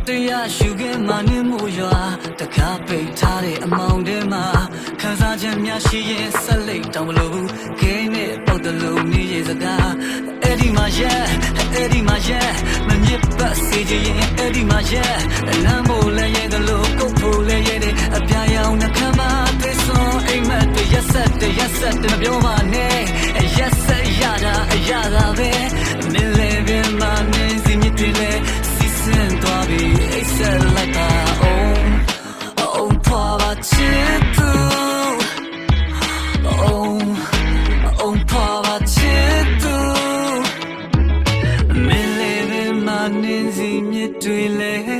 တရားရှုခဲ့မှနှင်းမို့ရွာတကားပိတ်ထားတဲ့အမောင်ထဲမှာခံစားချက်များရှိရင်ဆက်လိတ်တောင်းမလို့ခင်းနဲ့ပေါက်တလုံးနေရစကားအဲ့ဒီမှာမမြစ်ပတ်စေချင်အဲ့ဒီမှာလမ်းမို့လဲရဲကလို့ကုတ်ဖို့လဲရဲတဲ့အပြာရောင်နှခမ်းမှာသိစွန်အိမ်မက်တွေရက်ဆက်မပြောပါနဲ့ရက်ဆက်ရတာပဲမင်းလည်းပင်မနေစီမြစ်တွေလဲစီးစင်သွားပြီအိတ်ဆက်လိုက်ပါအောင်ဖွာပါချစ်သူအောင်ဖွာပါချစ်သူမင်းလည်းပင်မနေစီမြစ်တွေလဲ